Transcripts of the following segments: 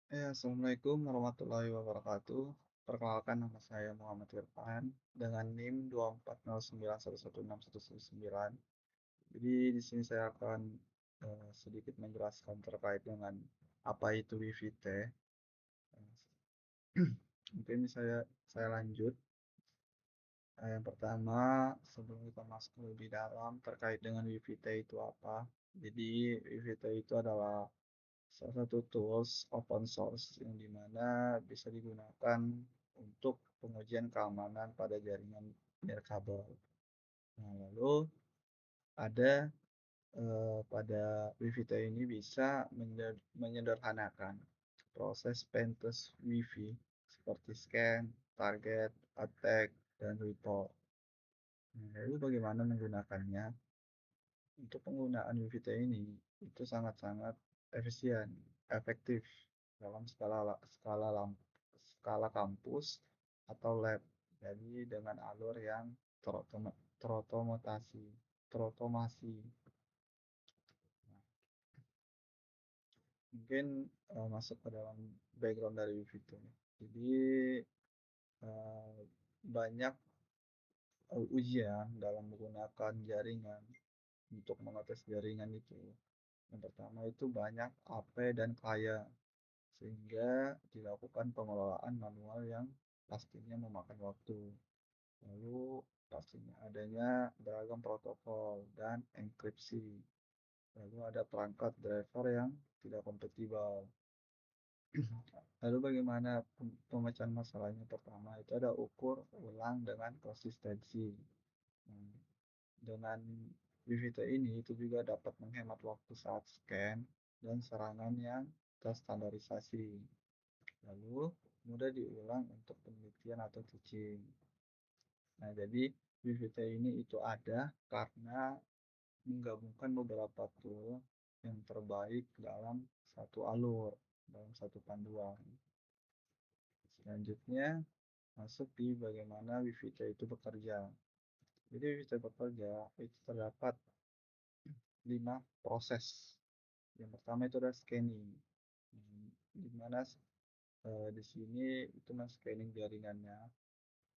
Ya, Assalamualaikum warahmatullahi wabarakatuh. Perkenalkan, nama saya Muhammad Irfan dengan NIM 240911619. Jadi di sini saya akan sedikit menjelaskan terkait dengan apa itu WiFi T. Mungkin saya lanjut. Yang pertama, sebelum kita masuk lebih dalam terkait dengan WiFi T itu apa. Jadi WiFi T itu adalah salah satu tools open source yang dimana bisa digunakan untuk pengujian keamanan pada jaringan nirkabel. Nah, lalu ada pada WiFi ini bisa menyederhanakan proses pentest WiFi seperti scan, target, attack, dan report. Nah, lalu bagaimana menggunakannya? Untuk penggunaan WiFi ini itu sangat-sangat efisien, efektif dalam skala kampus atau lab. Jadi dengan alur yang terotomasi, terotomasi. Nah, mungkin masuk ke dalam background dari WiFi itu. Jadi eh, banyak ujian dalam menggunakan jaringan untuk mengetes jaringan itu. Yang pertama itu banyak AP dan klien, sehingga dilakukan pengelolaan manual yang pastinya memakan waktu. Lalu pastinya adanya beragam protokol dan enkripsi. Lalu ada perangkat driver yang tidak kompatibel. Lalu bagaimana pemecahan masalahnya? Pertama itu ada ukur ulang dengan konsistensi. Nah, dengan WiFi ini itu juga dapat menghemat waktu saat scan dan serangan yang terstandarisasi. Lalu mudah diulang untuk penelitian atau teaching. Nah, jadi WiFi ini itu ada karena menggabungkan beberapa tool yang terbaik dalam satu alur, dalam satu panduan. Selanjutnya, masuk di bagaimana WiFi itu bekerja. Jadi WiFi bekerja itu terdapat 5 proses. Yang pertama itu adalah scanning, di mana di sini itu men-scanning jaringannya.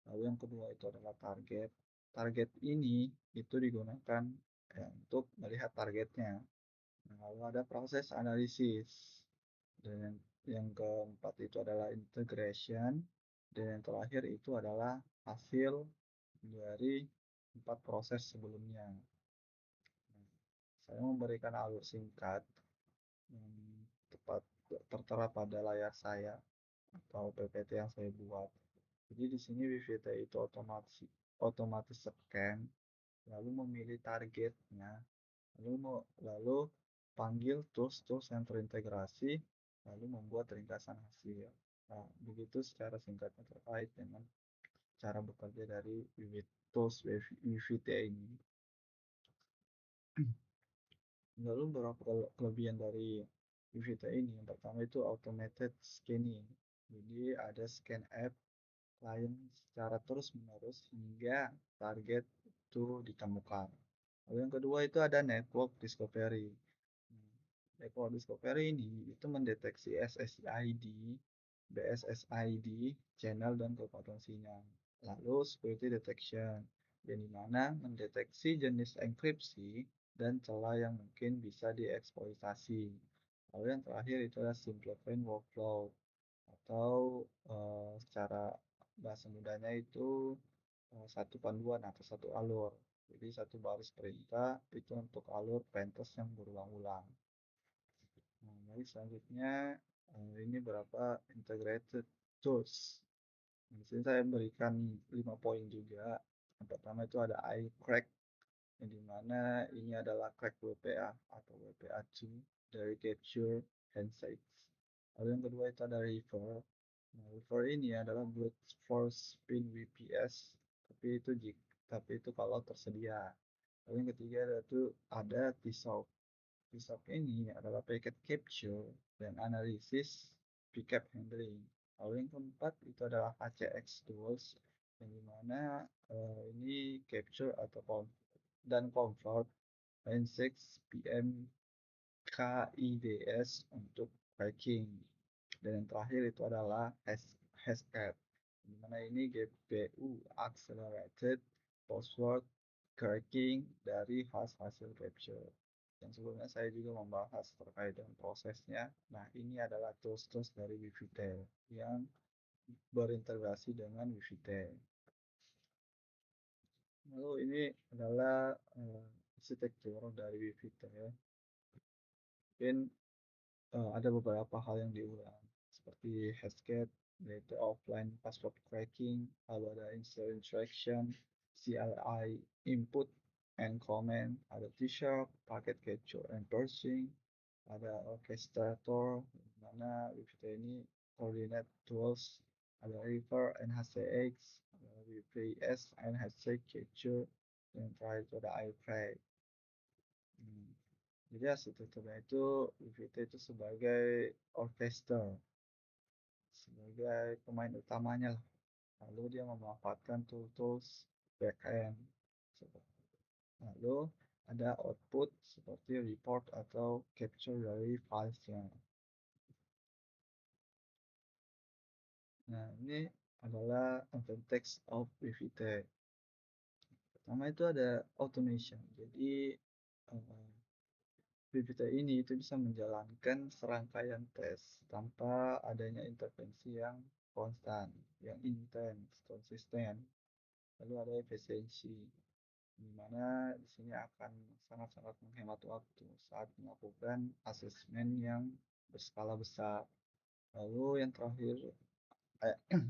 Lalu yang kedua itu adalah target. Target ini itu digunakan untuk melihat targetnya. Nah, lalu ada proses analisis. Dan yang keempat itu adalah integration. Dan yang terakhir itu adalah hasil dari 4 proses sebelumnya. Nah, saya memberikan alur singkat yang tepat tertera pada layar saya atau PPT yang saya buat. Jadi di sini WiFi itu otomatis scan, lalu memilih targetnya, lalu panggil tools-tools yang terintegrasi, lalu membuat ringkasan hasil. Nah, begitu secara singkatnya terkait dengan cara bekerja dari tools WiFi ini. Lalu beberapa kelebihan dari WiFi ini, yang pertama itu automated scanning. Jadi ada scan app klien secara terus-menerus hingga target itu ditemukan. Lalu yang kedua itu ada network discovery. Network discovery ini itu mendeteksi SSID, BSSID, channel dan kekuatan sinyal. Lalu security detection, yang dimana mendeteksi jenis enkripsi dan celah yang mungkin bisa dieksploitasi. Lalu yang terakhir itu adalah simplifying workflow, atau secara bahasa mudahnya itu satu panduan atau satu alur. Jadi satu baris perintah itu untuk alur pentest yang berulang-ulang. Nah, mari selanjutnya ini berapa integrated tools. Di sini saya berikan 5 poin juga. Yang pertama itu ada iCrack, yang dimana ini adalah crack WPA atau WPA2 dari capture handshakes. Lalu yang kedua itu ada River. Nah, River ini adalah brute force spin VPS, tapi itu kalau tersedia. Lalu yang ketiga ada T-Sock. T-Sock ini adalah packet capture dan analisis pickup handling. Lalu yang keempat itu adalah HCX tools, yang dimana ini capture atau dan convert N6 PM KIDS untuk tracking. Dan yang terakhir itu adalah Hashcat, di mana ini GPU Accelerated Password Cracking dari hasil capture. Dan sebelumnya saya juga membahas terkait dengan prosesnya. Nah, ini adalah tools-tools dari Wivite yang berintegrasi dengan Wivite. Lalu ini adalah arsitektur dari Wivite. Mungkin ada beberapa hal yang diulang seperti Hashcat, yaitu offline password cracking, lalu ada instant interaction, CLI input and comment, ada T-Sharp, packet capture and parsing, ada orchestrator, di mana Wivite ini coordinate tools, ada Reaper and HCX, ada VPS and HC capture, dan terakhir itu ada iPreg. Jadi arsitekturnya itu VVT itu sebagai orkestra, sebagai pemain utamanya lah. Lalu dia memanfaatkan tools backend. Lalu ada output seperti report atau capture dari filesnya. Nah, ini adalah advantage of VVT. Pertama itu ada automation. Jadi VVT ini itu bisa menjalankan serangkaian tes tanpa adanya intervensi yang konstan, yang intens, konsisten. Lalu ada efisiensi, di mana di sini akan sangat-sangat menghemat waktu saat melakukan asesmen yang berskala besar. Lalu yang terakhir,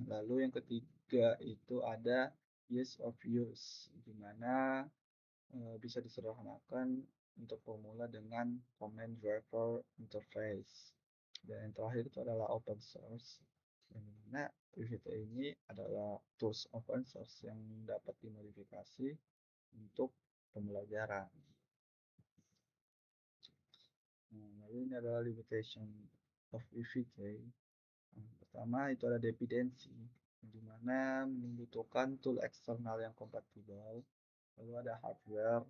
lalu yang ketiga itu ada ease of use, di mana bisa disederhanakan untuk pemula dengan command driver interface. Dan yang terakhir itu adalah open source, yang dimana PVT ini adalah tools open source yang dapat dimodifikasi untuk pembelajaran. Lalu ini adalah limitation of PVT. Pertama itu ada dependensi, di mana membutuhkan tool eksternal yang kompatibel. Lalu ada hardware,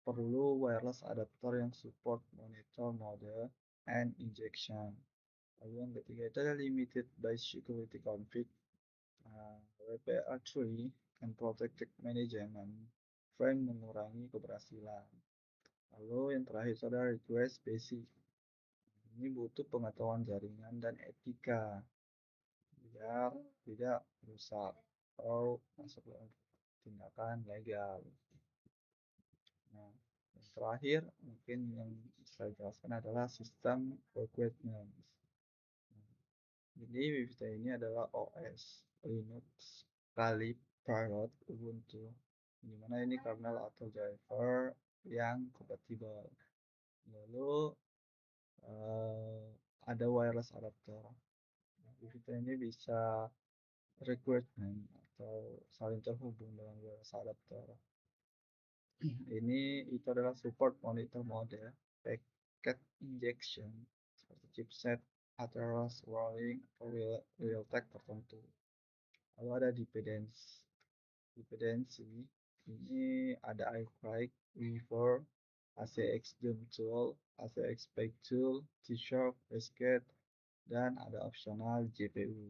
perlu wireless adapter yang support monitor mode and injection. Lalu yang ketiga itu ada limited by security config, WPA3 and protected management, frame mengurangi keberhasilan. Lalu yang terakhir itu ada request basic. Ini butuh pengetahuan jaringan dan etika biar tidak rusak atau masuk dalam tindakan legal. Nah, yang terakhir mungkin yang saya jelaskan adalah sistem requirements. Jadi Vivita ini adalah OS Linux kali Parrot Ubuntu, dimana ini kernel atau driver yang kompatibel. Lalu ada wireless adapter. Vivita ini bisa requirement atau saling terhubung dengan wireless adapter. Ini itu adalah support monitor mode, packet injection seperti chipset, atheros, rolling, atau real time tertentu. Lalu ada dependency. Ini ada iFrame, Weaver, ACX Doom Tool, ACX Peg Tool, T-Sharp, Hashcat, dan ada opsional GPU.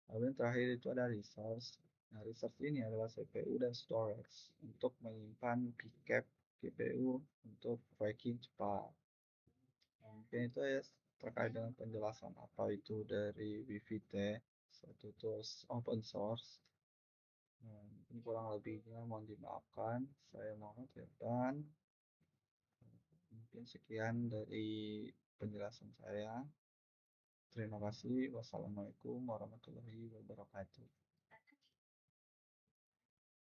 Lalu yang terakhir itu ada resource. Nah, resource ini adalah CPU dan storage untuk menyimpan pcap GPU untuk tracking cepat. Mungkin itu ya terkait dengan penjelasan apa itu dari WVT, suatu tools open source. Nah, mungkin kurang lebihnya mohon dimaafkan. Saya Muhammad Irfan. Mungkin sekian dari penjelasan saya. Terima kasih. Wassalamualaikum warahmatullahi wabarakatuh.